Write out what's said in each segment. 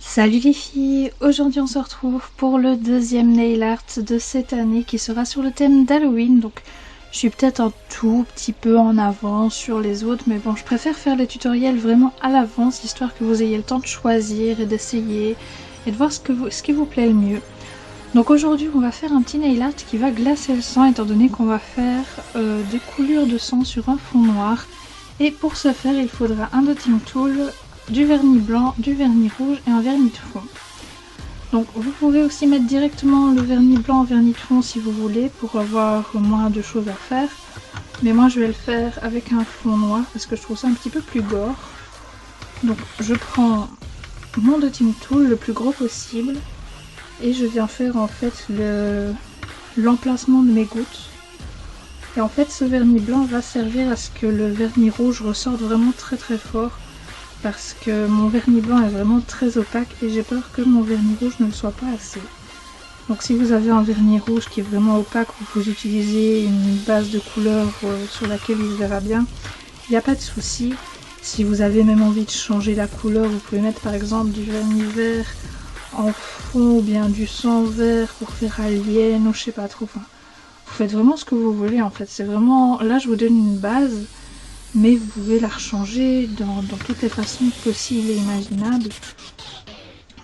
Salut les filles, aujourd'hui on se retrouve pour le deuxième nail art de cette année qui sera sur le thème d'Halloween. Donc je suis peut-être un tout petit peu en avance sur les autres, mais bon, je préfère faire les tutoriels vraiment à l'avance, histoire que vous ayez le temps de choisir et d'essayer et de voir ce qui vous plaît le mieux. Donc aujourd'hui on va faire un petit nail art qui va glacer le sang, étant donné qu'on va faire des coulures de sang sur un fond noir. Et pour ce faire il faudra un dotting tool, du vernis blanc, du vernis rouge et un vernis de fond. Donc vous pouvez aussi mettre directement le vernis blanc en vernis de fond si vous voulez, pour avoir moins de choses à faire. Mais moi je vais le faire avec un fond noir parce que je trouve ça un petit peu plus gore. Donc je prends mon dotting tool le plus gros possible et je viens faire en fait l'emplacement de mes gouttes. Et en fait ce vernis blanc va servir à ce que le vernis rouge ressorte vraiment très fort, parce que mon vernis blanc est vraiment très opaque et j'ai peur que mon vernis rouge ne le soit pas assez. Donc si vous avez un vernis rouge qui est vraiment opaque, vous pouvez utiliser une base de couleur sur laquelle il verra bien, il n'y a pas de souci. Si vous avez même envie de changer la couleur, vous pouvez mettre par exemple du vernis vert en fond ou bien du sang vert pour faire alien ou je sais pas trop. Enfin, vous faites vraiment ce que vous voulez en fait, c'est vraiment... Là je vous donne une base, mais vous pouvez la rechanger dans toutes les façons possibles et imaginables.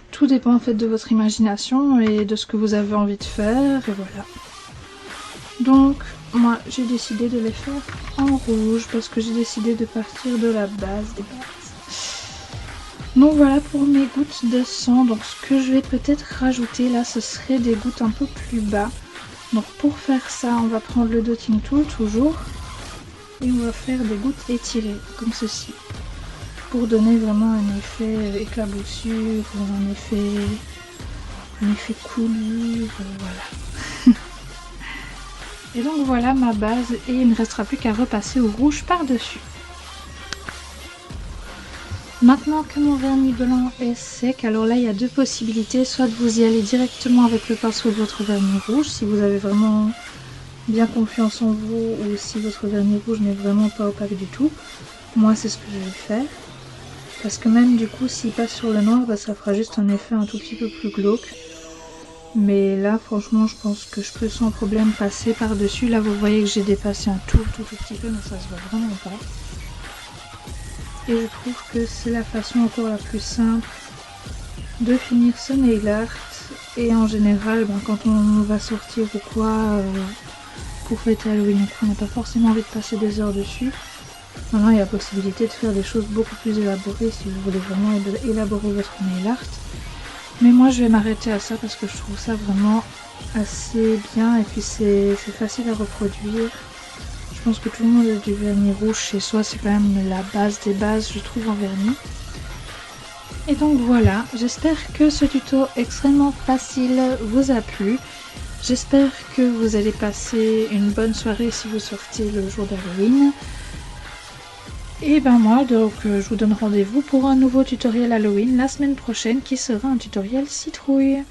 Tout dépend en fait de votre imagination et de ce que vous avez envie de faire, et voilà. Donc moi j'ai décidé de les faire en rouge parce que j'ai décidé de partir de la base des bases. Donc voilà pour mes gouttes de sang. Donc ce que je vais peut-être rajouter là, ce serait des gouttes un peu plus bas. Donc pour faire ça, on va prendre le dotting tool toujours. Et on va faire des gouttes étirées, comme ceci, pour donner vraiment un effet éclaboussure, un effet coulure, voilà. Et donc voilà ma base, et il ne restera plus qu'à repasser au rouge par-dessus. Maintenant que mon vernis blanc est sec, alors là il y a deux possibilités, soit de vous y aller directement avec le pinceau de votre vernis rouge, si vous avez vraiment bien confiance en vous, ou si votre vernis rouge n'est vraiment pas opaque du tout. Moi c'est ce que je vais faire, parce que même du coup s'il passe sur le noir, bah, ça fera juste un effet un tout petit peu plus glauque. Mais là franchement je pense que je peux sans problème passer par dessus. Là vous voyez que j'ai dépassé un tout petit peu, mais ça se voit vraiment pas. Et je trouve que c'est la façon encore la plus simple de finir ce nail art. Et en général, ben, quand on va sortir ou quoi, pour fêter Halloween, on n'a pas forcément envie de passer des heures dessus. Maintenant il y a la possibilité de faire des choses beaucoup plus élaborées si vous voulez vraiment élaborer votre nail art. Mais moi je vais m'arrêter à ça parce que je trouve ça vraiment assez bien, et puis c'est facile à reproduire. Je pense que tout le monde a du vernis rouge chez soi, c'est quand même la base des bases je trouve en vernis. Et donc voilà, j'espère que ce tuto extrêmement facile vous a plu. J'espère que vous allez passer une bonne soirée si vous sortez le jour d'Halloween. Et ben moi donc je vous donne rendez-vous pour un nouveau tutoriel Halloween la semaine prochaine qui sera un tutoriel citrouille.